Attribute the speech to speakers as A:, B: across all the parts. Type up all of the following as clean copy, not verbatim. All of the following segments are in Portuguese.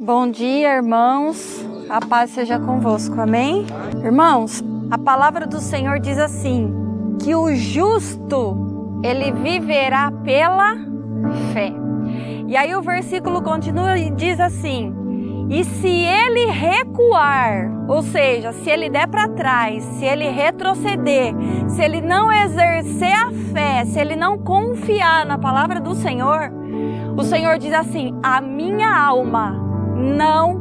A: Bom dia, irmãos. A paz seja convosco, amém? Irmãos, a palavra do Senhor diz assim, que o justo, ele viverá pela fé. E aí o versículo continua e diz assim, e se ele recuar, ou seja, se ele der para trás, se ele retroceder, se ele não exercer a fé, se ele não confiar na palavra do Senhor, o Senhor diz assim, a minha alma não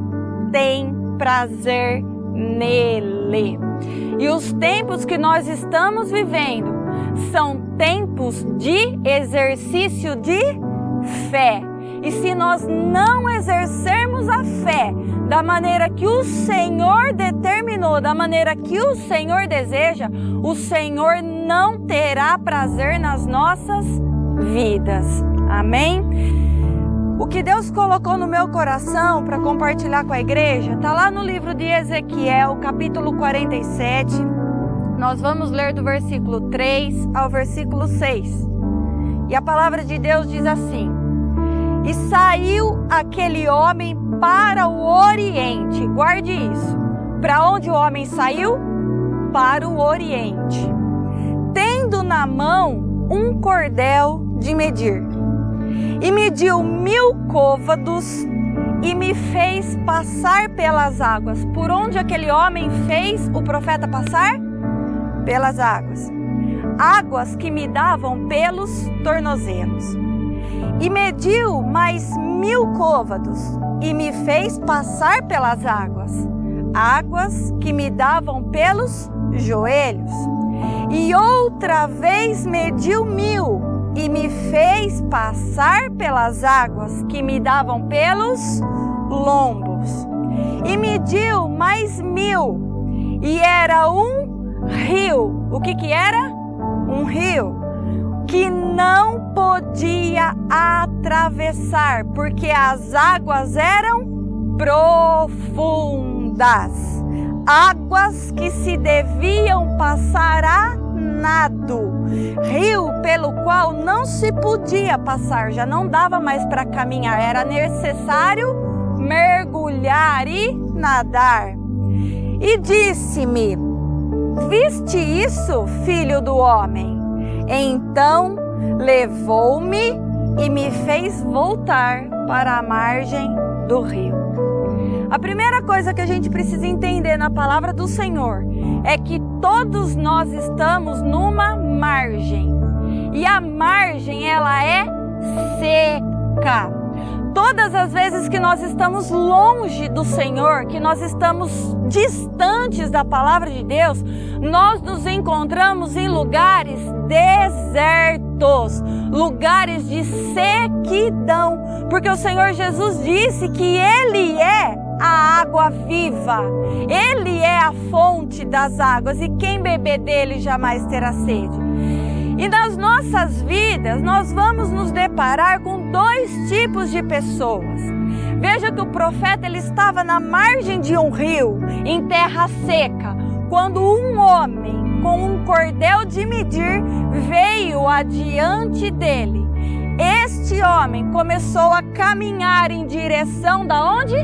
A: tem prazer nele. E os tempos que nós estamos vivendo são tempos de exercício de fé. E se nós não exercermos a fé da maneira que o Senhor determinou, da maneira que o Senhor deseja, o Senhor não terá prazer nas nossas vidas. Amém? O que Deus colocou no meu coração para compartilhar com a igreja, está lá no livro de Ezequiel, capítulo 47. Nós vamos ler do versículo 3 ao versículo 6. E a palavra de Deus diz assim, e saiu aquele homem para o Oriente. Guarde isso. Para onde o homem saiu? Para o Oriente. Tendo na mão um cordel de medir. E mediu 1000 côvados e me fez passar pelas águas. Por onde aquele homem fez o profeta passar? Pelas águas. Águas que me davam pelos tornozelos. E mediu mais 1000 côvados e me fez passar pelas águas. Águas que me davam pelos joelhos. E outra vez mediu 1000 e me fez passar pelas águas que me davam pelos lombos. E mediu mais 1000 e era um rio. O que era? Um rio que não podia atravessar, porque as águas eram profundas. Águas que se deviam passar a nado. Rio pelo qual não se podia passar, já não dava mais para caminhar, era necessário mergulhar e nadar. E disse-me, viste isso, filho do homem? Então levou-me e me fez voltar para a margem do rio. A primeira coisa que a gente precisa entender na palavra do Senhor é que todos nós estamos numa margem. E a margem, ela é seca. Todas as vezes que nós estamos longe do Senhor, que nós estamos distantes da palavra de Deus, nós nos encontramos em lugares desertos, lugares de sequidão, porque o Senhor Jesus disse que Ele é a água viva, Ele é a fonte das águas e quem beber dele jamais terá sede. E nas nossas vidas, nós vamos nos deparar com dois tipos de pessoas. Veja que o profeta ele estava na margem de um rio, em terra seca, quando um homem com um cordel de medir veio adiante dele. Este homem começou a caminhar em direção da onde?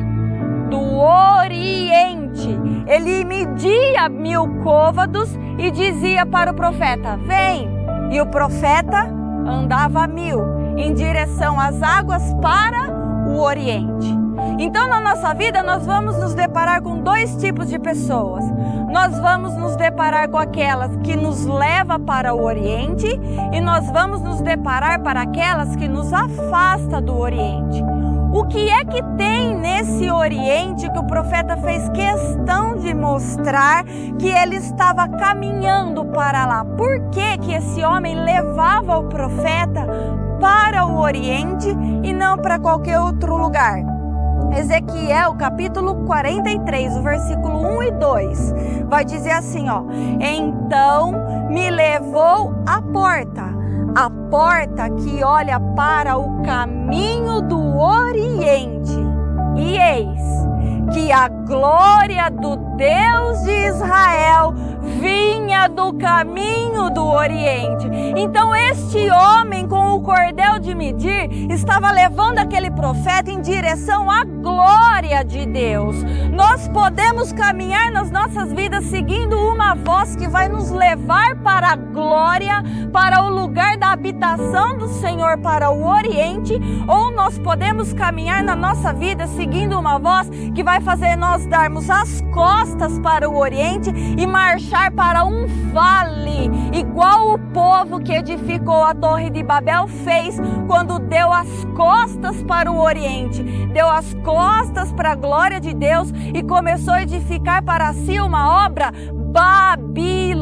A: Do Oriente. Ele media 1000 côvados e dizia para o profeta, vem. E o profeta andava 1000 em direção às águas para o Oriente. Então na nossa vida nós vamos nos deparar com dois tipos de pessoas. Nós vamos nos deparar com aquelas que nos levam para o Oriente e nós vamos nos deparar para aquelas que nos afastam do Oriente. O que é que tem nesse Oriente que o profeta fez questão de mostrar que ele estava caminhando para lá? Por que que esse homem levava o profeta para o Oriente e não para qualquer outro lugar? Ezequiel capítulo 43, o versículo 1 e 2, vai dizer assim, ó. Então me levou à porta que olha para o caminho do Oriente. E eis que a glória do Deus de Israel vinha do caminho do Oriente. Então este homem com o cordel de medir estava levando aquele profeta em direção à glória glória de Deus. Nós podemos caminhar nas nossas vidas seguindo uma voz que vai nos levar para a glória, para o lugar da habitação do Senhor, para o Oriente, ou nós podemos caminhar na nossa vida seguindo uma voz que vai fazer nós darmos as costas para o Oriente e marchar para um vale, igual o povo que edificou a Torre de Babel fez quando deu as costas para o Oriente, deu as costas para a glória de Deus e começou a edificar para si uma obra babilônica,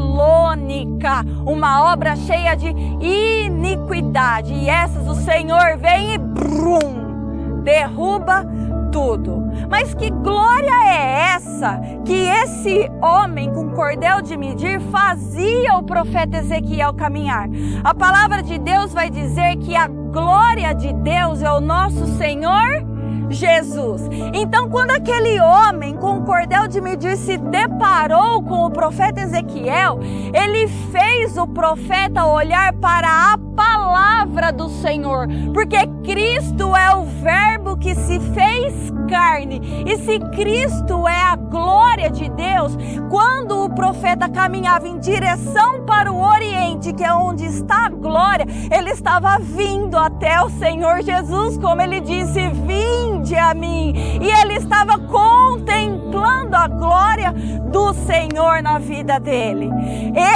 A: uma obra cheia de iniquidade. E essas o Senhor vem e brum, derruba tudo. Mas que glória é essa que esse homem com cordel de medir fazia o profeta Ezequiel caminhar? A palavra de Deus vai dizer que a glória de Deus é o nosso Senhor Jesus. Então, quando aquele homem com o cordel de medir se deparou com o profeta Ezequiel, ele fez o profeta olhar para a palavra do Senhor, porque Cristo é o verbo que se fez carne, e se Cristo é a glória de Deus, quando o profeta caminhava em direção para o Oriente, que é onde está a glória, ele estava vindo até o Senhor Jesus, como ele disse, vinde a mim, e ele estava contemplando a glória do Senhor na vida dele.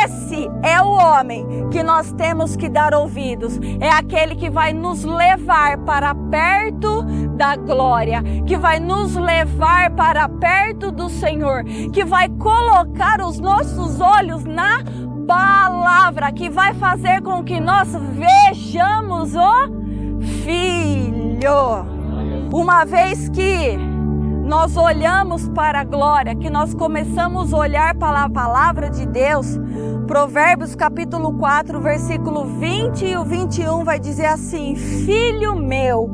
A: Esse é o homem que nós temos que dar ouvidos, é aquele que vai nos levar para perto da glória, que vai nos levar para perto do Senhor, que vai colocar os nossos olhos na palavra, que vai fazer com que nós vejamos o Filho. Uma vez que nós olhamos para a glória, que nós começamos a olhar para a palavra de Deus, Provérbios capítulo 4, versículo 20 e o 21 vai dizer assim: Filho meu,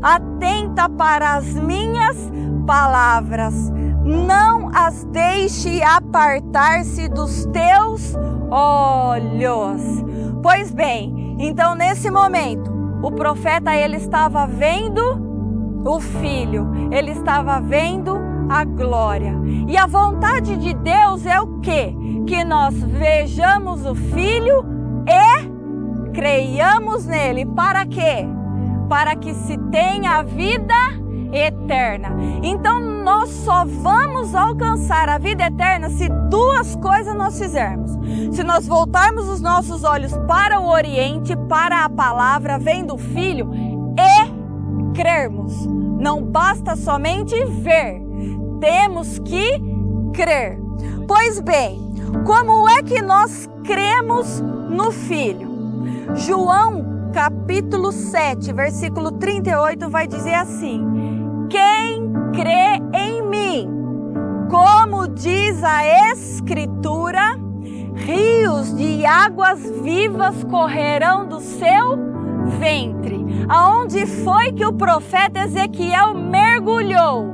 A: atenta para as minhas palavras, não as deixe apartar-se dos teus olhos. Pois bem, então nesse momento, o profeta ele estava vendo o Filho, ele estava vendo a glória. E a vontade de Deus é o quê? Que nós vejamos o Filho e creiamos nele. Para quê? Para que se tenha a vida eterna. Então nós só vamos alcançar a vida eterna se duas coisas nós fizermos. Se nós voltarmos os nossos olhos para o Oriente, para a palavra, vendo o Filho e crermos. Não basta somente ver, temos que crer. Pois bem, como é que nós cremos no Filho? João capítulo 7, versículo 38 vai dizer assim: quem crê em mim, como diz a Escritura, rios de águas vivas correrão do seu ventre. Aonde foi que o profeta Ezequiel mergulhou?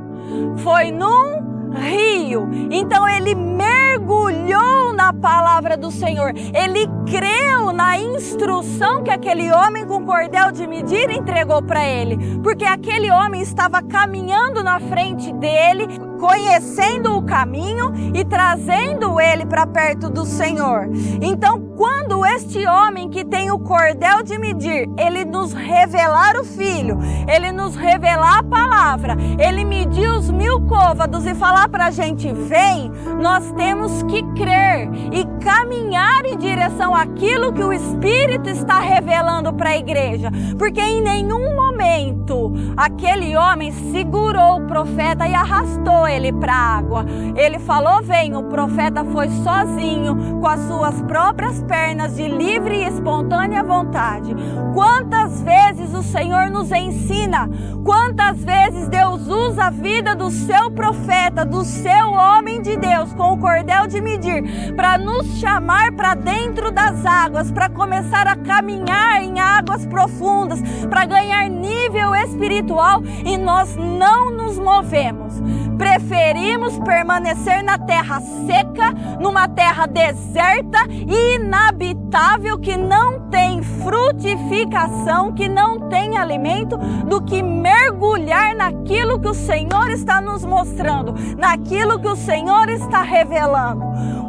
A: Foi num rio. Então ele mergulhou na palavra do Senhor. Ele creu na instrução que aquele homem com cordel de medir entregou para ele. Porque aquele homem estava caminhando na frente dele, conhecendo o caminho e trazendo ele para perto do Senhor. Então, quando este homem que tem o cordel de medir, ele nos revelar o Filho, ele nos revelar a palavra, ele medir os 1000 côvados e falar para a gente, vem, nós temos que crer e caminhar em direção àquilo que o Espírito está revelando para a igreja. Porque em nenhum momento aquele homem segurou o profeta e arrastou ele para a água. Ele falou, vem, o profeta foi sozinho, com as suas próprias pernas, de livre e espontânea vontade. Quantas vezes o Senhor nos ensina, quantas vezes Deus usa a vida do seu profeta, do seu homem de Deus, com o cordel de medir, para nos chamar para dentro das águas, para começar a caminhar em águas profundas, para ganhar nível espiritual, e nós não nos movemos. Preferimos preferimos permanecer na terra seca, numa terra deserta, inabitável, que não tem frutificação, que não tem alimento, do que mergulhar naquilo que o Senhor está nos mostrando, naquilo que o Senhor está revelando.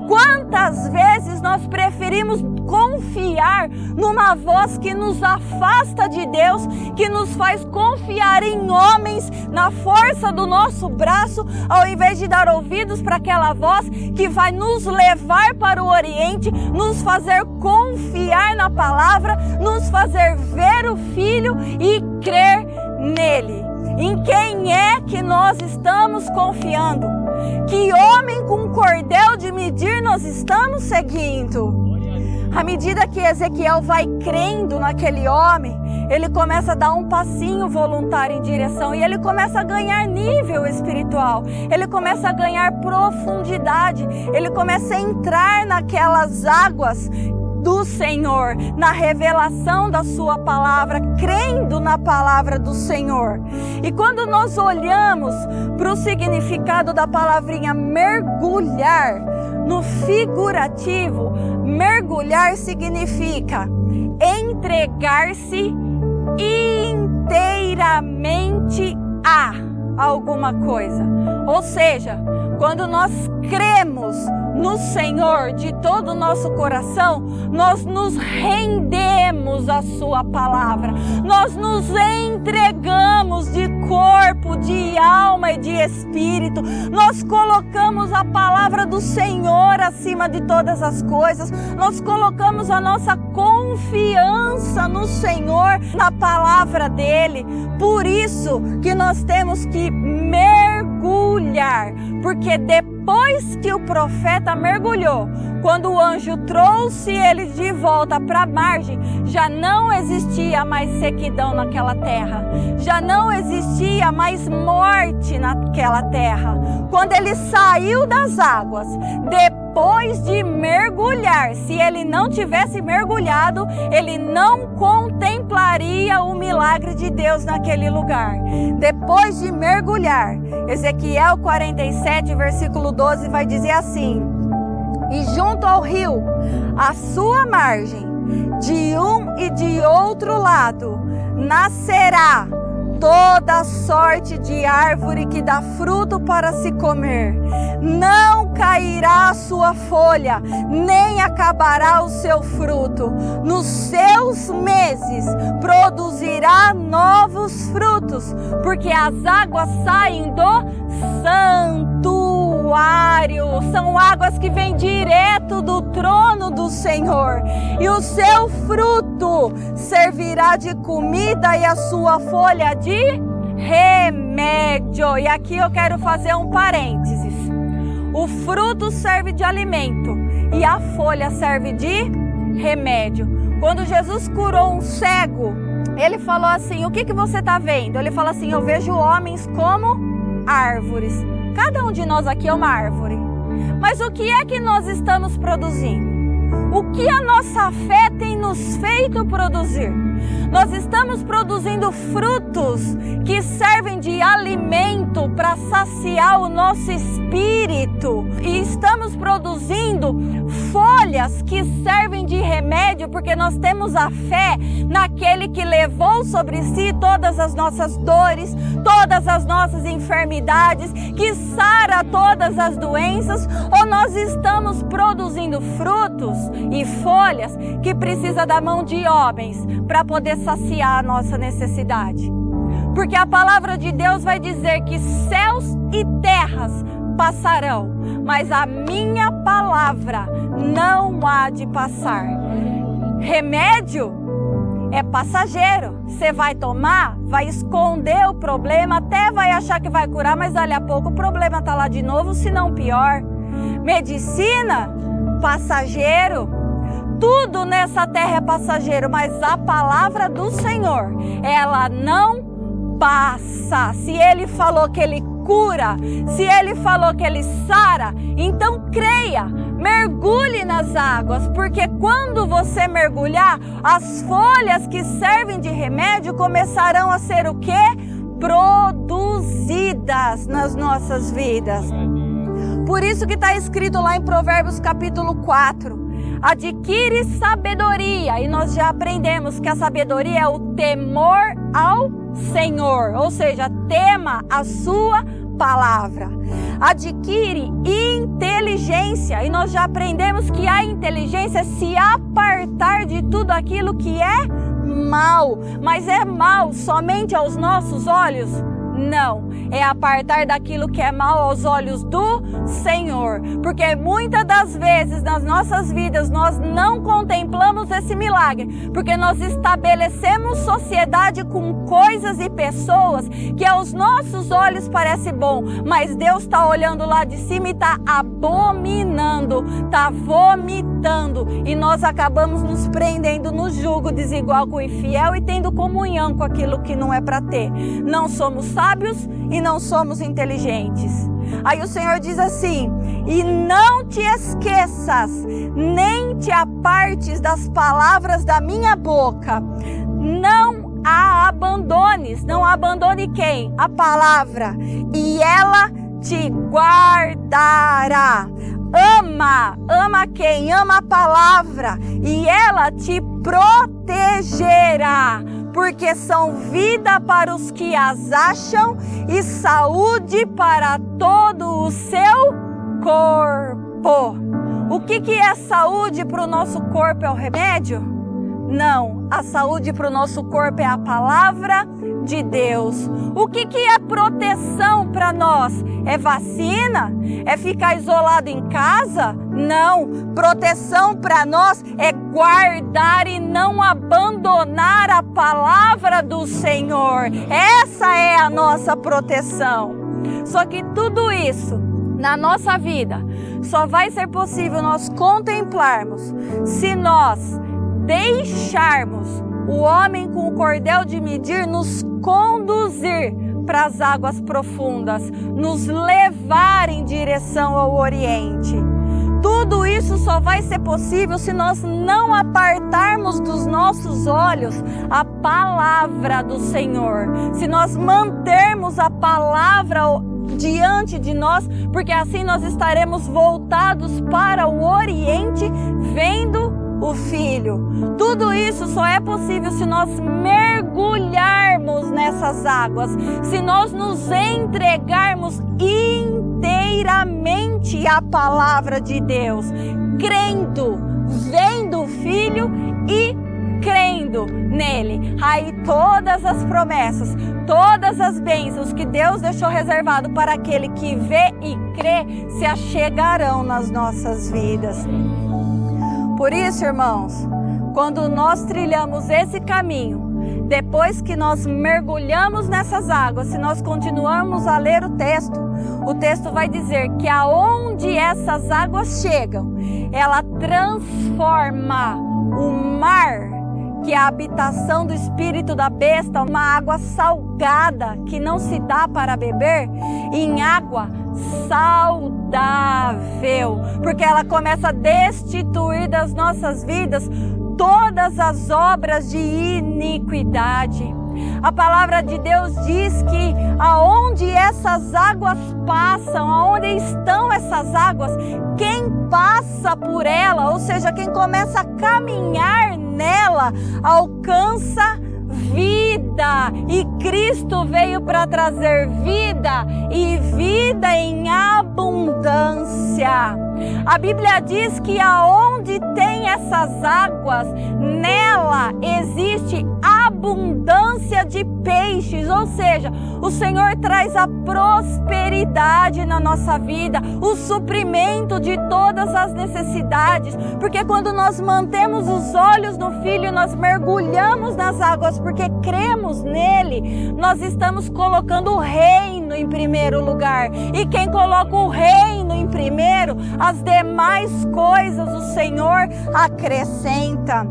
A: Quantas vezes nós preferimos confiar numa voz que nos afasta de Deus, que nos faz confiar em homens, na força do nosso braço, ao invés de dar ouvidos para aquela voz que vai nos levar para o Oriente, nos fazer confiar na palavra, nos fazer ver o Filho e crer nele. Em quem é que nós estamos confiando? Que homem com cordel de medir nós estamos seguindo? À medida que Ezequiel vai crendo naquele homem, ele começa a dar um passinho voluntário em direção, e ele começa a ganhar nível espiritual, ele começa a ganhar profundidade, ele começa a entrar naquelas águas do Senhor, na revelação da sua palavra, crendo na palavra do Senhor. E quando nós olhamos para o significado da palavrinha mergulhar, no figurativo, mergulhar significa entregar-se inteiramente a alguma coisa. Ou seja, quando nós cremos no Senhor de todo o nosso coração, nós nos rendemos à sua palavra, nós nos entregamos de corpo, de alma e de espírito, nós colocamos a palavra do Senhor acima de todas as coisas, nós colocamos a nossa confiança no Senhor, na palavra dele. Por isso que nós temos que mergulhar, porque depois que o profeta mergulhou, quando o anjo trouxe ele de volta para a margem, já não existia mais sequidão naquela terra, já não existia mais morte naquela terra. Quando ele saiu das águas, depois de mergulhar, se ele não tivesse mergulhado, ele não contemplaria o milagre de Deus naquele lugar. Depois de mergulhar, Ezequiel 47, versículo 12 vai dizer assim: e junto ao rio, à sua margem, de um e de outro lado, nascerá toda sorte de árvore que dá fruto para se comer. Não cairá a sua folha, nem acabará o seu fruto. Nos seus meses produzirá novos frutos, porque as águas saem do santuário. São águas que vêm direto do trono do Senhor. E o seu fruto servirá de comida e a sua folha de remédio. E aqui eu quero fazer um parênteses. O fruto serve de alimento e a folha serve de remédio. Quando Jesus curou um cego, ele falou assim: o que você está vendo? Ele falou assim: eu vejo homens como árvores. Cada um de nós aqui é uma árvore. Mas o que é que nós estamos produzindo? O que a nossa fé tem nos feito produzir? Nós estamos produzindo frutos que servem de alimento para saciar o nosso espírito. E estamos produzindo folhas que servem de remédio, porque nós temos a fé naquele que levou sobre si todas as nossas dores, todas as nossas enfermidades, que sara todas as doenças. Ou nós estamos produzindo frutos e folhas que precisa da mão de homens para poder saciar a nossa necessidade? Porque a palavra de Deus vai dizer que céus e terras passarão, mas a minha palavra não há de passar. Remédio é passageiro. Você vai tomar, vai esconder o problema, até vai achar que vai curar, mas dali a pouco o problema está lá de novo, se não pior. Medicina, passageiro. Tudo nessa terra é passageiro, mas a palavra do Senhor, ela não passa. Se Ele falou que Ele cura, se Ele falou que Ele sara, então creia, mergulhe nas águas, porque quando você mergulhar, as folhas que servem de remédio começarão a ser o quê? produzidas nas nossas vidas. Por isso que está escrito lá em Provérbios capítulo 4, adquire sabedoria, e nós já aprendemos que a sabedoria é o temor ao Senhor, ou seja, tema a sua palavra. Adquire inteligência, e nós já aprendemos que a inteligência é se apartar de tudo aquilo que é mal. Mas é mal somente aos nossos olhos? Não, é apartar daquilo que é mal aos olhos do Senhor, porque muitas das vezes nas nossas vidas nós não contemplamos esse milagre, porque nós estabelecemos sociedade com coisas e pessoas que aos nossos olhos parece bom, mas Deus está olhando lá de cima e está abominando, está vomitando, e nós acabamos nos prendendo no jugo desigual com o infiel e tendo comunhão com aquilo que não é para ter. Não somos sábios e não somos inteligentes. Aí o Senhor diz assim: e não te esqueças, nem te apartes das palavras da minha boca. Não a abandones. Não abandone quem? A palavra. E ela te guardará. Ama quem? Ama a palavra. E ela te protegerá. Porque são vida para os que as acham e saúde para todo o seu corpo. O que é saúde para o nosso corpo? É o remédio? Não, a saúde para o nosso corpo é a palavra de Deus. O que é proteção para nós? É vacina? É ficar isolado em casa? Não, proteção para nós é guardar e não abandonar a palavra do Senhor. Essa é a nossa proteção. Só que tudo isso na nossa vida só vai ser possível nós contemplarmos se nós deixarmos o homem com o cordel de medir nos conduzir para as águas profundas, nos levar em direção ao Oriente. Tudo isso só vai ser possível se nós não apartarmos dos nossos olhos a palavra do Senhor, se nós mantermos a palavra diante de nós, porque assim nós estaremos voltados para o Oriente, vendo o Filho. Tudo isso só é possível se nós mergulharmos nessas águas, se nós nos entregarmos inteiramente à palavra de Deus, crendo, vendo o Filho e crendo nele. Aí todas as promessas, todas as bênçãos que Deus deixou reservado para aquele que vê e crê se achegarão nas nossas vidas. Por isso, irmãos, quando nós trilhamos esse caminho, depois que nós mergulhamos nessas águas, se nós continuarmos a ler o texto vai dizer que aonde essas águas chegam, ela transforma o mar, que é a habitação do espírito da besta, uma água salgada que não se dá para beber, em água saudável, porque ela começa a destituir das nossas vidas todas as obras de iniquidade. A palavra de Deus diz que aonde essas águas passam, aonde estão essas águas, quem passa por ela, ou seja, quem começa a caminhar nela, alcança vida. E Cristo veio para trazer vida e vida em abundância. A Bíblia diz que aonde tem essas águas, nela existe abundância de peixes, ou seja, o Senhor traz a prosperidade na nossa vida, o suprimento de todas as necessidades, porque quando nós mantemos os olhos no Filho, nós mergulhamos nas águas porque cremos nele, nós estamos colocando o reino em primeiro lugar, e quem coloca o reino em primeiro, as demais coisas o Senhor acrescenta.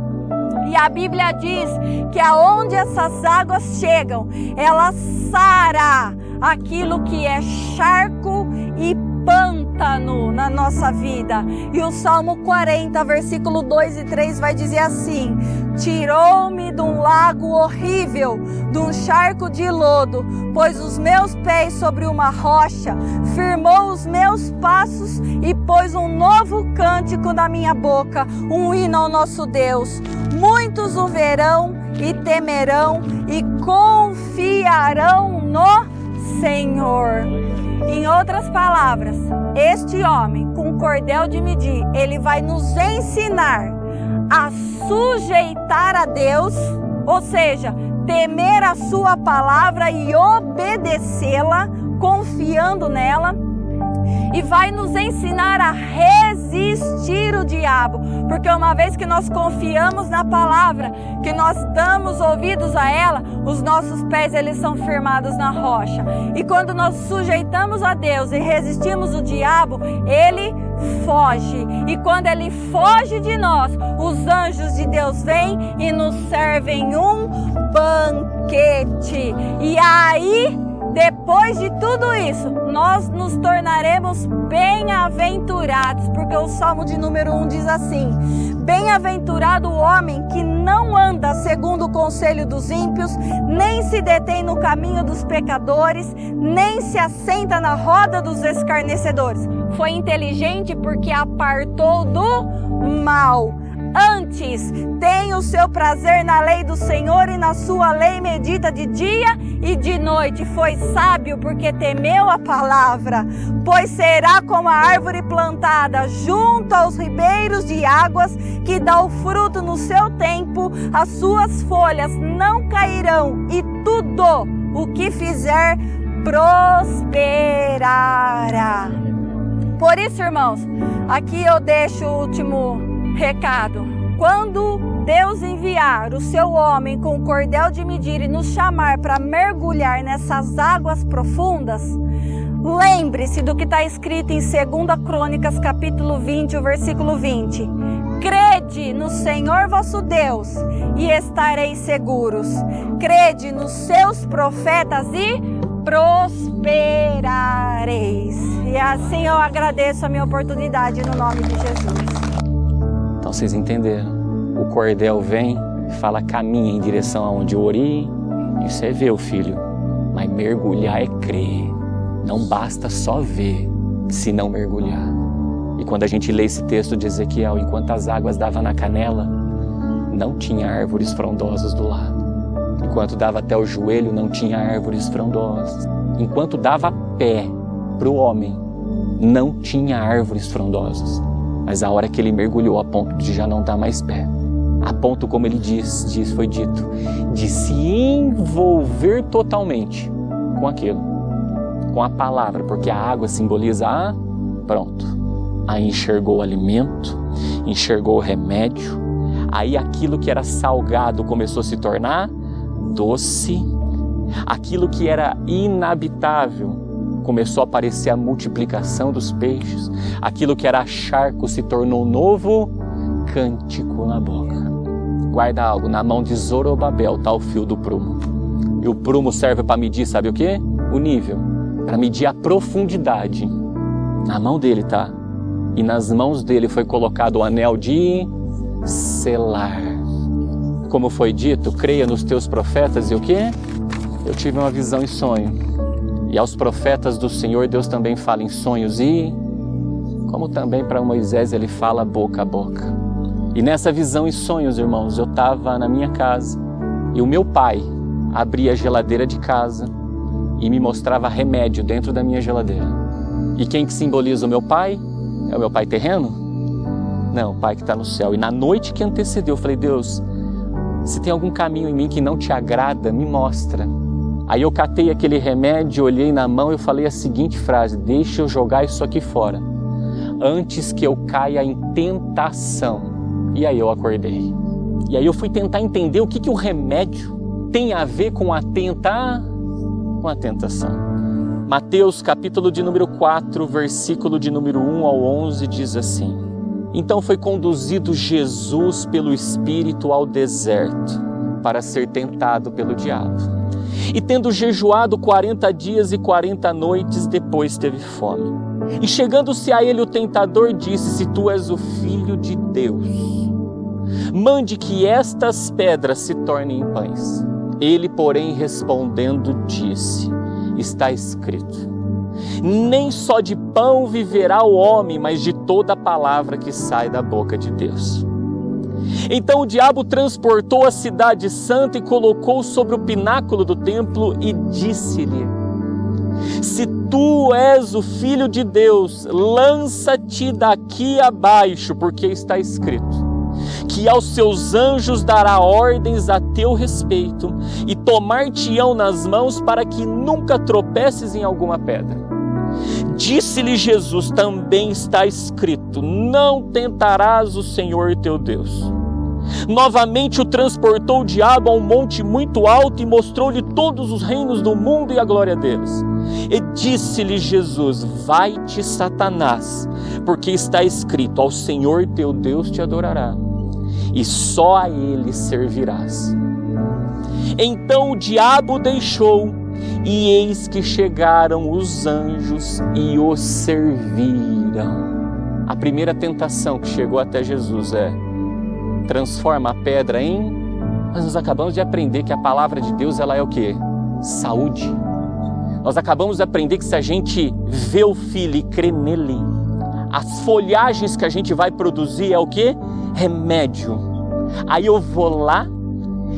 A: E a Bíblia diz que aonde essas águas chegam, ela sara aquilo que é charco e pântano na nossa vida. E o Salmo 40, versículo 2 e 3 vai dizer assim: tirou-me de um lago horrível, de um charco de lodo, pôs os meus pés sobre uma rocha, firmou os meus passos e pôs um novo cântico na minha boca, um hino ao nosso Deus. Muitos o verão e temerão e confiarão no Senhor. Em outras palavras, este homem com cordel de medir, ele vai nos ensinar a sujeitar a Deus, ou seja, temer a sua palavra e obedecê-la, confiando nela, e vai nos ensinar a resistir o diabo, porque uma vez que nós confiamos na palavra, que nós damos ouvidos a ela, os nossos pés eles são firmados na rocha. E quando nós sujeitamos a Deus e resistimos o diabo, ele foge. E quando ele foge de nós, os anjos de Deus vêm e nos servem um banquete. E aí, depois de tudo isso, nós nos tornaremos bem-aventurados, porque o Salmo de número 1 diz assim: bem-aventurado o homem que não anda segundo o conselho dos ímpios, nem se detém no caminho dos pecadores, nem se assenta na roda dos escarnecedores. Foi inteligente porque apartou do mal. Antes, tem o seu prazer na lei do Senhor e na sua lei medita de dia e de noite. Foi sábio porque temeu a palavra, pois será como a árvore plantada junto aos ribeiros de águas, que dá o fruto no seu tempo, as suas folhas não cairão e tudo o que fizer prosperará. Por isso, irmãos, aqui eu deixo o último recado. Quando Deus enviar o seu homem com o cordel de medir e nos chamar para mergulhar nessas águas profundas, lembre-se do que está escrito em 2 Crônicas, capítulo 20, o versículo 20. Crede no Senhor vosso Deus e estareis seguros. Crede nos seus profetas e prosperareis. E assim eu agradeço a minha oportunidade no nome de Jesus.
B: Então vocês entenderam? O cordel vem e fala: caminha em direção aonde eu ori. Isso é ver, o filho. Mas mergulhar é crer. Não basta só ver, se não mergulhar. E quando a gente lê esse texto de Ezequiel, enquanto as águas davam na canela, não tinha árvores frondosas do lado. Enquanto dava até o joelho, não tinha árvores frondosas. Enquanto dava pé para o homem, não tinha árvores frondosas. Mas a hora que ele mergulhou, a ponto de já não dar mais pé, a ponto, como ele foi dito, de se envolver totalmente com aquilo, com a palavra, porque a água simboliza pronto. Aí enxergou o alimento, enxergou o remédio, aí aquilo que era salgado começou a se tornar doce, aquilo que era inabitável começou a aparecer a multiplicação dos peixes, aquilo que era charco se tornou um novo cântico na boca. Guarda algo, na mão de Zorobabel está o fio do prumo. E o prumo serve para medir, sabe o quê? O nível, para medir a profundidade. Na mão dele tá. E nas mãos dele foi colocado o anel de selar. Como foi dito, creia nos teus profetas e o quê? Eu tive uma visão em sonho. E aos profetas do Senhor, Deus também fala em sonhos e, como também para Moisés, ele fala boca a boca. E nessa visão e sonhos, irmãos, eu estava na minha casa e o meu pai abria a geladeira de casa e me mostrava remédio dentro da minha geladeira. E quem que simboliza o meu pai? É o meu pai terreno? Não, o pai que está no céu. E na noite que antecedeu, eu falei: Deus, se tem algum caminho em mim que não te agrada, me mostra. Aí eu catei aquele remédio, olhei na mão e eu falei a seguinte frase: deixa eu jogar isso aqui fora, antes que eu caia em tentação. E aí eu acordei. E aí eu fui tentar entender o que o remédio tem a ver com a tentação. Mateus capítulo de número 4, versículo de número 1 ao 11 diz assim: então foi conduzido Jesus pelo Espírito ao deserto para ser tentado pelo diabo. E tendo jejuado 40 dias e 40 noites, depois teve fome. E chegando-se a ele o tentador disse: se tu és o Filho de Deus, mande que estas pedras se tornem pães. Ele, porém, respondendo, disse: está escrito, nem só de pão viverá o homem, mas de toda a palavra que sai da boca de Deus. Então o diabo transportou a cidade santa e colocou sobre o pináculo do templo e disse-lhe: se tu és o Filho de Deus, lança-te daqui abaixo, porque está escrito que aos seus anjos dará ordens a teu respeito e tomar-te-ão nas mãos para que nunca tropeces em alguma pedra. Disse-lhe Jesus: também está escrito, não tentarás o Senhor teu Deus. Novamente o transportou o diabo a um monte muito alto e mostrou-lhe todos os reinos do mundo e a glória deles. E disse-lhe Jesus: vai-te, Satanás, porque está escrito, ao Senhor teu Deus te adorará, e só a ele servirás. Então o diabo o deixou, e eis que chegaram os anjos e o serviram. A primeira tentação que chegou até Jesus é: transforma a pedra em... Nós acabamos de aprender que a palavra de Deus, ela é o quê? Saúde. Nós acabamos de aprender que se a gente vê o Filho e crê nele, as folhagens que a gente vai produzir é o quê? Remédio. Aí eu vou lá,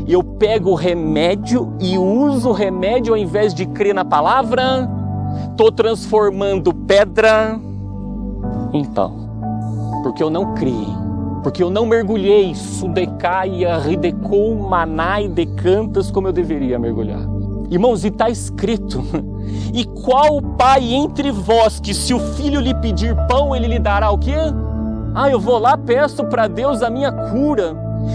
B: eu pego o remédio e uso o remédio ao invés de crer na palavra. Estou transformando pedra em pão, porque eu não criei, porque eu não mergulhei sudecaia, ridecou, manai, decantas como eu deveria mergulhar. Irmãos, e está escrito: e qual pai entre vós que se o filho lhe pedir pão, ele lhe dará o quê? Eu vou lá, peço para Deus a minha cura,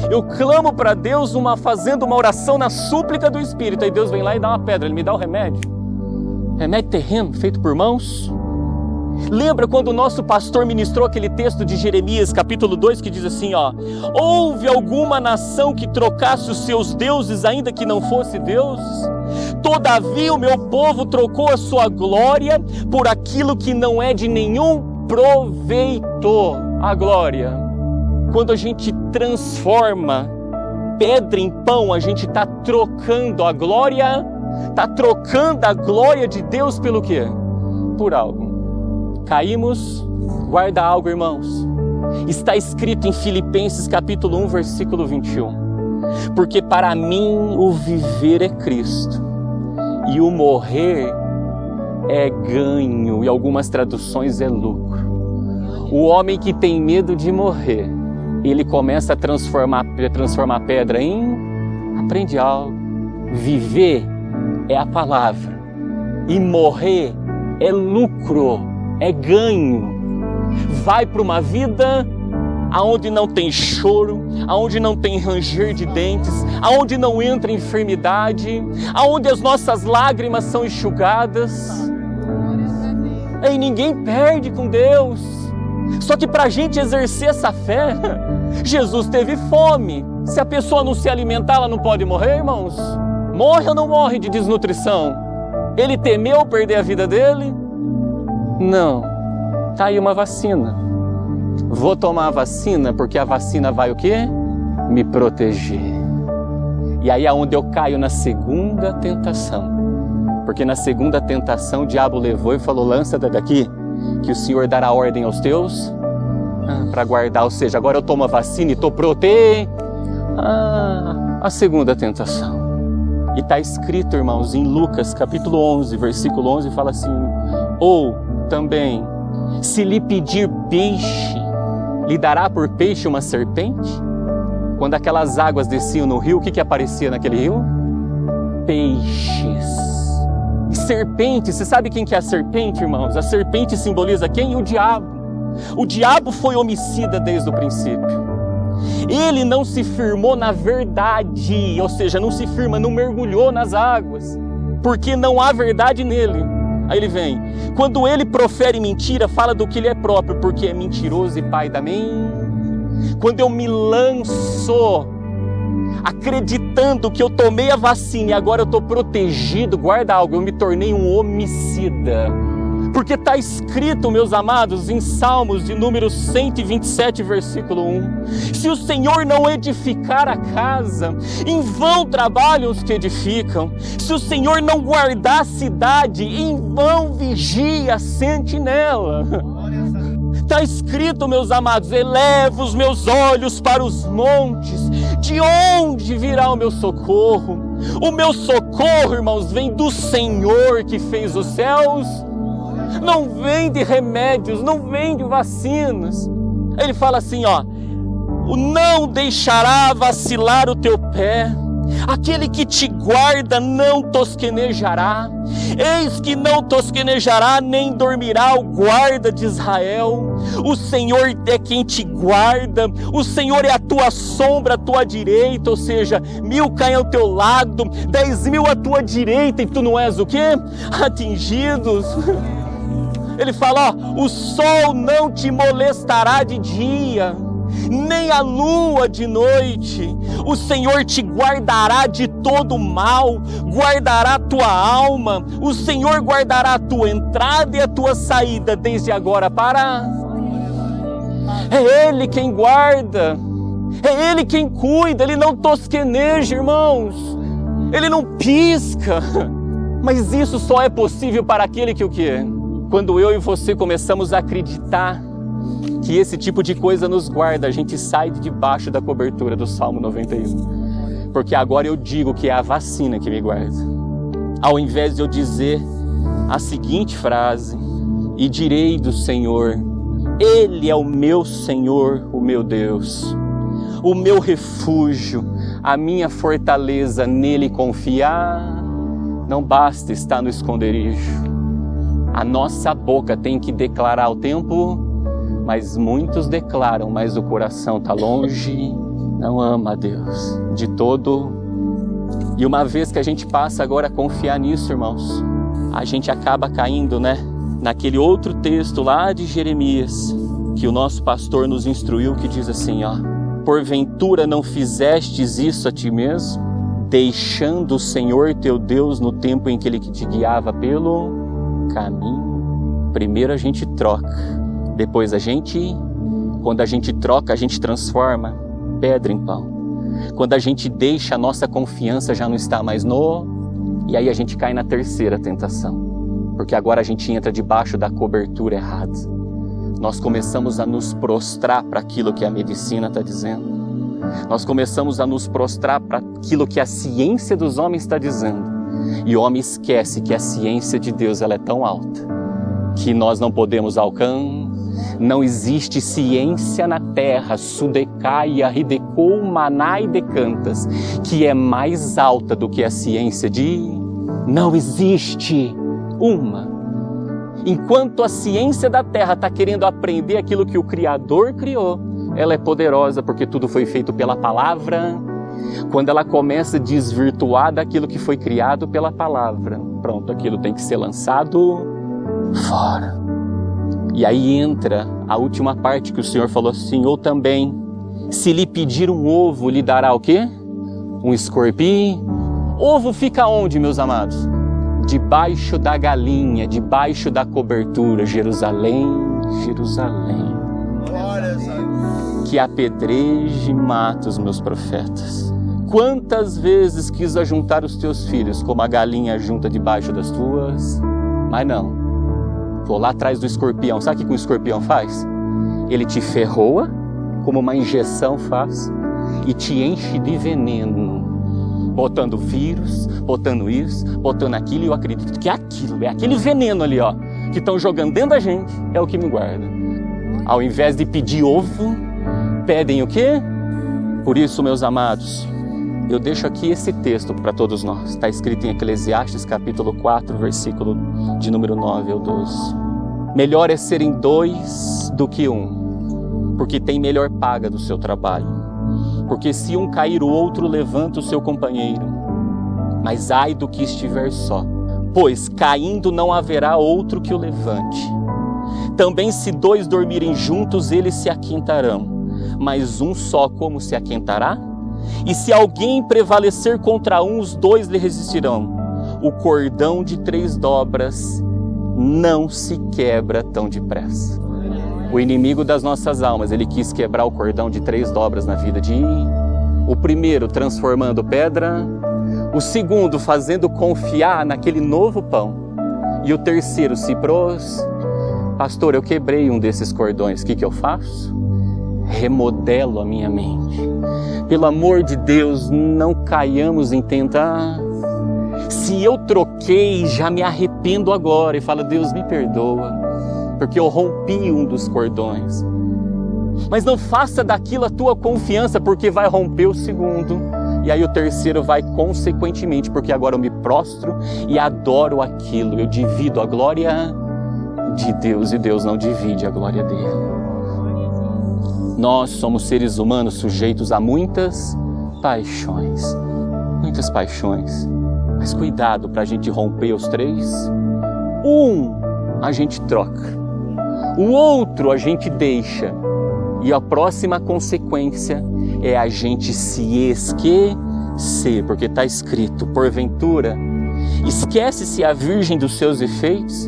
B: eu clamo para Deus fazendo uma oração na súplica do Espírito, aí Deus vem lá e dá uma pedra, ele me dá o remédio. Remédio terreno, feito por mãos. Lembra quando o nosso pastor ministrou aquele texto de Jeremias, capítulo 2, que diz assim, houve alguma nação que trocasse os seus deuses, ainda que não fosse Deus? Todavia o meu povo trocou a sua glória por aquilo que não é de nenhum proveito. A glória. Quando a gente transforma pedra em pão, a gente está trocando a glória, está trocando a glória de Deus pelo quê? Por algo. Caímos, guarda algo, irmãos. Está escrito em Filipenses capítulo 1, versículo 21. Porque para mim o viver é Cristo e o morrer é ganho, e algumas traduções é lucro. O homem que tem medo de morrer, ele começa a transformar pedra em... Aprende algo. Viver é a palavra e morrer é lucro, é ganho. Vai para uma vida aonde não tem choro, aonde não tem ranger de dentes, aonde não entra enfermidade, aonde as nossas lágrimas são enxugadas. E ninguém perde com Deus. Só que para a gente exercer essa fé, Jesus teve fome. Se a pessoa não se alimentar, ela não pode morrer, irmãos? Morre ou não morre de desnutrição? Ele temeu perder a vida dele? Não. Tá aí uma vacina. Vou tomar a vacina porque a vacina vai o quê? Me proteger. E aí é onde eu caio na segunda tentação. Porque na segunda tentação o diabo levou e falou, lança-te daqui, que o Senhor dará ordem aos teus para guardar. Ou seja, agora eu tomo a vacina e estou protegido. A segunda tentação. E está escrito, irmãos, em Lucas capítulo 11, versículo 11, fala assim, ou também, se lhe pedir peixe, lhe dará por peixe uma serpente? Quando aquelas águas desciam no rio, o que aparecia naquele rio? Peixes. E serpente, você sabe quem que é a serpente, irmãos? A serpente simboliza quem? O diabo. O diabo foi homicida desde o princípio. Ele não se firmou na verdade, ou seja, não se firma, não mergulhou nas águas, porque não há verdade nele. Aí ele vem, quando ele profere mentira, fala do que ele é próprio, porque é mentiroso e pai da mentira. Quando eu me lanço, acreditando que eu tomei a vacina e agora eu estou protegido, guarda algo, eu me tornei um homicida. Porque está escrito, meus amados, em Salmos de número 127, versículo 1. Se o Senhor não edificar a casa, em vão trabalham os que edificam. Se o Senhor não guardar a cidade, em vão vigia a sentinela. Está escrito, meus amados, eleva os meus olhos para os montes, de onde virá o meu socorro? O meu socorro, irmãos, vem do Senhor que fez os céus. Não vem de remédios, não vem de vacinas. Ele fala assim, ó: não deixará vacilar o teu pé, aquele que te guarda não tosquenejará. Eis que não tosquenejará, nem dormirá o guarda de Israel. O Senhor é quem te guarda, o Senhor é a tua sombra à tua direita, ou seja, 1000 caem ao teu lado, 10.000 à tua direita, e tu não és o quê? Atingidos. Ele fala, ó: o sol não te molestará de dia, nem a lua de noite. O Senhor te guardará de todo mal, guardará a tua alma. O Senhor guardará a tua entrada e a tua saída, desde agora para... É Ele quem guarda, é Ele quem cuida. Ele não tosqueneja, irmãos, Ele não pisca. Mas isso só é possível para aquele que o quê? Quando eu e você começamos a acreditar que esse tipo de coisa nos guarda, a gente sai de debaixo da cobertura do Salmo 91. Porque agora eu digo que é a vacina que me guarda. Ao invés de eu dizer a seguinte frase: e direi do Senhor, Ele é o meu Senhor, o meu Deus, o meu refúgio, a minha fortaleza, nele confiar. Não basta estar no esconderijo. A nossa boca tem que declarar o tempo, mas muitos declaram, mas o coração está longe, não ama a Deus de todo. E uma vez que a gente passa agora a confiar nisso, irmãos, a gente acaba caindo, naquele outro texto lá de Jeremias, que o nosso pastor nos instruiu, que diz assim, ó: porventura não fizestes isso a ti mesmo, deixando o Senhor teu Deus no tempo em que Ele te guiava pelo caminho? Primeiro a gente troca, depois quando a gente troca, a gente transforma pedra em pão. Quando a gente deixa, a nossa confiança já não está mais e aí a gente cai na terceira tentação, porque agora a gente entra debaixo da cobertura errada. Nós começamos a nos prostrar para aquilo que a medicina está dizendo. Nós começamos a nos prostrar para aquilo que a ciência dos homens está dizendo. E o homem esquece que a ciência de Deus ela é tão alta que nós não podemos alcançar. Não existe ciência na terra, Sudecaia, Ridecou, Manai, Decantas, que é mais alta do que a ciência Não existe uma. Enquanto a ciência da terra está querendo aprender aquilo que o Criador criou, ela é poderosa porque tudo foi feito pela palavra. Quando ela começa a desvirtuar daquilo que foi criado pela palavra, pronto, aquilo tem que ser lançado fora. E aí entra a última parte que o Senhor falou assim: ou também, se lhe pedir um ovo, lhe dará o quê? Um escorpião? Ovo fica onde, meus amados? Debaixo da galinha, debaixo da cobertura. Jerusalém, Jerusalém, que apedreje e mata os meus profetas. Quantas vezes quis ajuntar os teus filhos, como a galinha junta debaixo das tuas, mas não. Vou lá atrás do escorpião. Sabe o que o escorpião faz? Ele te ferroa, como uma injeção faz, e te enche de veneno, botando vírus, botando isso, botando aquilo. E eu acredito que aquilo, é aquele veneno ali, ó, que estão jogando dentro da gente, é o que me guarda. Ao invés de pedir ovo, pedem o quê? Por isso, meus amados, eu deixo aqui esse texto para todos nós. Está escrito em Eclesiastes capítulo 4, versículo de número 9 ao 12. Melhor é serem 2 do que 1, porque tem melhor paga do seu trabalho. Porque se um cair, o outro levanta o seu companheiro. Mas ai do que estiver só, pois caindo não haverá outro que o levante. Também se 2 dormirem juntos, eles se aquentarão, mas um só como se aquentará? E se alguém prevalecer contra um, os 2 lhe resistirão. O cordão de 3 dobras não se quebra tão depressa. O inimigo das nossas almas, ele quis quebrar o cordão de 3 dobras na vida de o primeiro transformando pedra, o segundo fazendo confiar naquele novo pão e o terceiro se pros. Pastor, eu quebrei um desses cordões, o que eu faço? Remodelo a minha mente. Pelo amor de Deus, não caiamos em tentar. Se eu troquei, já me arrependo agora e falo, Deus me perdoa, porque eu rompi um dos cordões. Mas não faça daquilo a tua confiança, porque vai romper o segundo. E aí o terceiro vai consequentemente, porque agora eu me prostro e adoro aquilo. Eu divido a glória de Deus e Deus não divide a glória dele. Nós somos seres humanos sujeitos a muitas paixões. Muitas paixões. Mas cuidado para a gente romper os 3. Um a gente troca. O outro a gente deixa. E a próxima consequência é a gente se esquecer. Porque está escrito, porventura, esquece-se a virgem dos seus efeitos,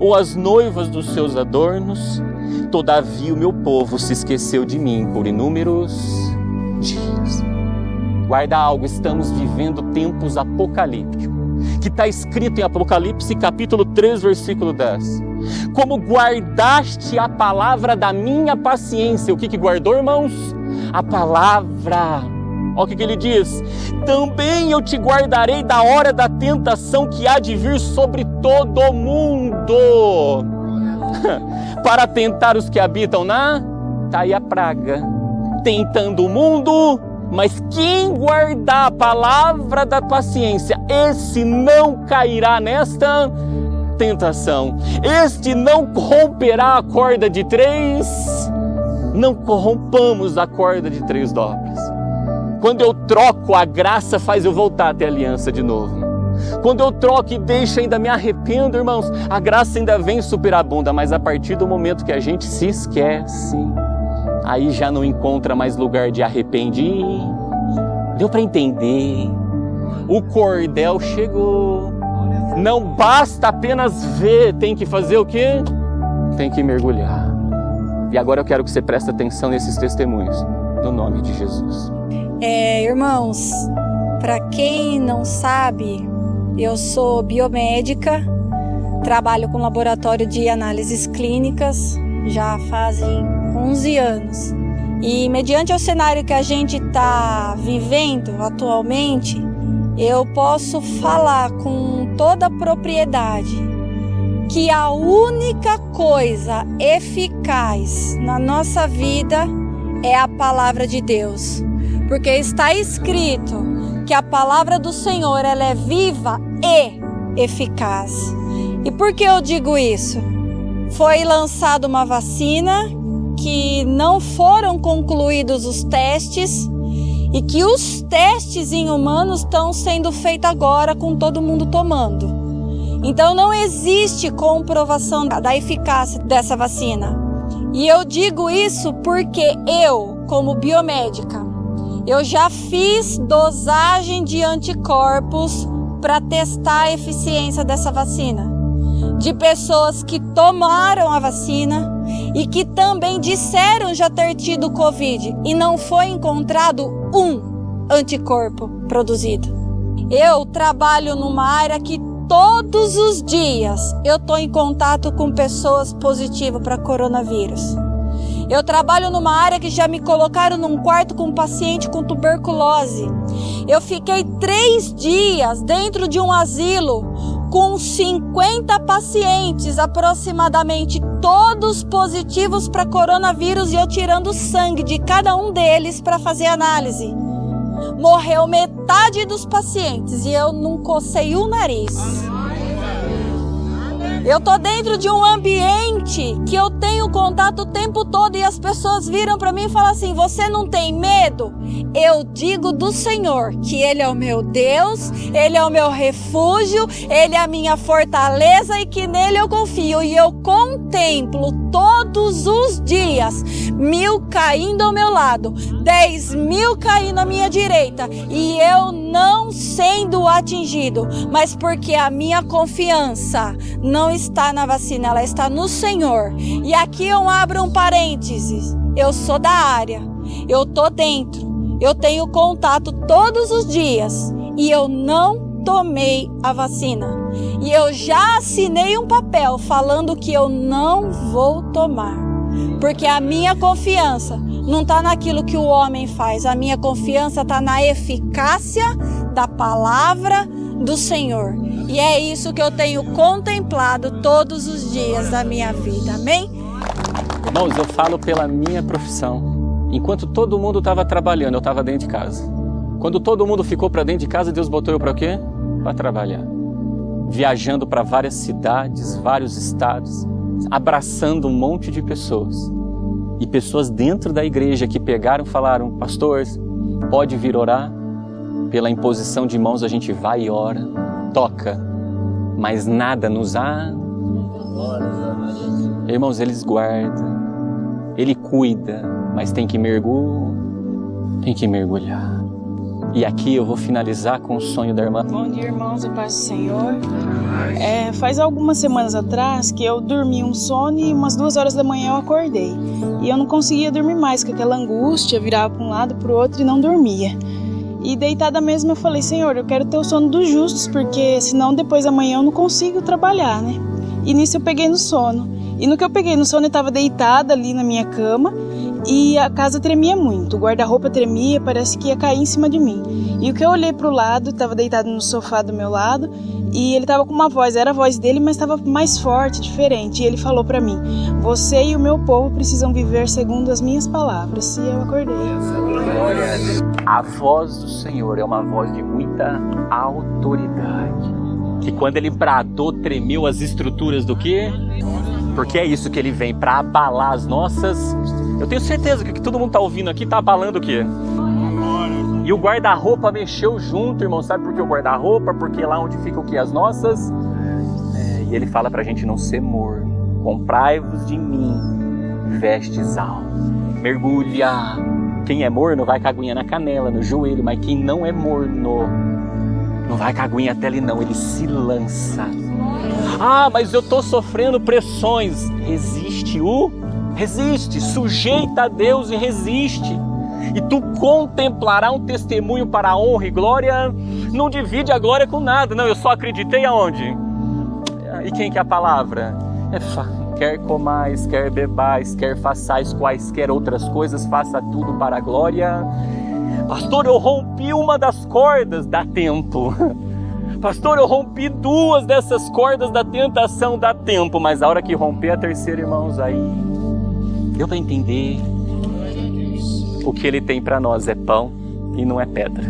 B: ou as noivas dos seus adornos. Todavia o meu povo se esqueceu de mim por inúmeros dias. Guarda algo, estamos vivendo tempos apocalípticos, que está escrito em Apocalipse capítulo 3, versículo 10. Como guardaste a palavra da minha paciência. O que guardou, irmãos? A palavra. Olha o que ele diz. Também eu te guardarei da hora da tentação que há de vir sobre todo o mundo. Para tentar os que habitam tá aí a praga. Tentando o mundo. Mas quem guardar a palavra da paciência, esse não cairá nesta tentação. Este não romperá a corda de 3. Não corrompamos a corda de 3 dobras. Quando eu troco, a graça faz eu voltar a ter aliança de novo. Quando eu troco e deixo, ainda me arrependo, irmãos, a graça ainda vem superabunda, mas a partir do momento que a gente se esquece, aí já não encontra mais lugar de arrepender. Deu para entender? O cordel chegou. Não basta apenas ver, tem que fazer o quê? Tem que mergulhar. E agora eu quero que você preste atenção nesses testemunhos, no nome de Jesus.
A: Irmãos, para quem não sabe, eu sou biomédica, trabalho com laboratório de análises clínicas, já fazem 11 anos. E mediante o cenário que a gente está vivendo atualmente, eu posso falar com toda a propriedade que a única coisa eficaz na nossa vida é a palavra de Deus. Porque está escrito que a palavra do Senhor ela é viva e eficaz. E por que eu digo isso? Foi lançada uma vacina que não foram concluídos os testes e que os testes em humanos estão sendo feitos agora com todo mundo tomando. Então não existe comprovação da eficácia dessa vacina. E eu digo isso porque eu, como biomédica, eu já fiz dosagem de anticorpos para testar a eficiência dessa vacina. De pessoas que tomaram a vacina e que também disseram já ter tido Covid e não foi encontrado um anticorpo produzido. Eu trabalho numa área que todos os dias eu estou em contato com pessoas positivas para coronavírus. Eu trabalho numa área que já me colocaram num quarto com um paciente com tuberculose. Eu fiquei 3 dias dentro de um asilo com 50 pacientes, aproximadamente todos positivos para coronavírus, e eu tirando sangue de cada um deles para fazer análise. Morreu metade dos pacientes e eu não cocei o nariz. Eu tô dentro de um ambiente que eu tenho contato o tempo todo e as pessoas viram para mim e falam assim: você não tem medo? Eu digo do Senhor que Ele é o meu Deus, Ele é o meu refúgio, Ele é a minha fortaleza e que nele eu confio. E eu contemplo todos os dias 1000 caindo ao meu lado, 10.000 caindo à minha direita, e eu não sendo atingido, mas porque a minha confiança não está na vacina, ela está no Senhor. E aqui eu abro um parênteses, eu sou da área, eu tô dentro, eu tenho contato todos os dias, e eu não tomei a vacina. E eu já assinei um papel falando que eu não vou tomar. Porque a minha confiança não está naquilo que o homem faz. A minha confiança está na eficácia da palavra do Senhor. E é isso que eu tenho contemplado todos os dias da minha vida. Amém?
B: Irmãos, eu falo pela minha profissão. Enquanto todo mundo estava trabalhando, eu estava dentro de casa. Quando todo mundo ficou para dentro de casa, Deus botou eu para quê? Para trabalhar. Viajando para várias cidades, vários estados, abraçando um monte de pessoas. E pessoas dentro da igreja que pegaram e falaram: pastor, pode vir orar? Pela imposição de mãos a gente vai e ora, toca, mas nada nos há. Irmãos, eles guardam, Ele cuida, mas tem que mergulhar. E aqui eu vou finalizar com o sonho da irmã.
C: Bom dia, irmãos, e paz do Senhor. Faz algumas semanas atrás que eu dormi um sono e umas 2 horas da manhã eu acordei. E eu não conseguia dormir mais, com aquela angústia, virava para um lado, para o outro e não dormia. E deitada mesmo eu falei: Senhor, eu quero ter o sono dos justos, porque senão depois amanhã eu não consigo trabalhar, né? E nisso eu peguei no sono. E no que eu peguei no sono eu estava deitada ali na minha cama. E a casa tremia muito, o guarda-roupa tremia, parece que ia cair em cima de mim. E o que eu olhei para o lado, estava deitado no sofá do meu lado, e ele estava com uma voz, era a voz dele, mas estava mais forte, diferente. E ele falou para mim: você e o meu povo precisam viver segundo as minhas palavras. E eu acordei.
B: A voz do Senhor é uma voz de muita autoridade. Que quando ele bradou, tremeu as estruturas do quê? Porque é isso que ele vem, para abalar as nossas... Eu tenho certeza que o que todo mundo está ouvindo aqui está abalando o quê? E o guarda-roupa mexeu junto, irmão. Sabe por que o guarda-roupa? Porque lá onde fica o quê? As nossas... E ele fala para a gente não ser morno. Comprai-vos de mim vestes alvas. Mergulha. Quem é morno vai com a aguinha na canela, no joelho. Mas quem não é morno não vai com a aguinha até ali não. Ele se lança. Ah, mas eu estou sofrendo pressões. Resiste, sujeita a Deus e resiste. E tu contemplará um testemunho para a honra e glória. Não divide a glória com nada. Não, eu só acreditei aonde? E quem que é a palavra? Quer comais, quer bebais, quer façais quaisquer outras coisas, faça tudo para a glória. Pastor, eu rompi uma das cordas, dá tempo. Pastor, eu rompi 2 dessas cordas da tentação, dá tempo. Mas a hora que romper a terceira, irmãos, aí deu para entender. O que Ele tem para nós é pão e não é pedra.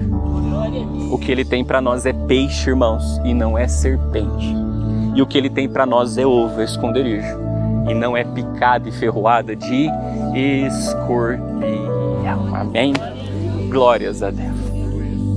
B: O que Ele tem para nós é peixe, irmãos, e não é serpente. E o que Ele tem para nós é ovo, é esconderijo, e não é picada e ferroada de escorpião. Amém? Glórias a Deus.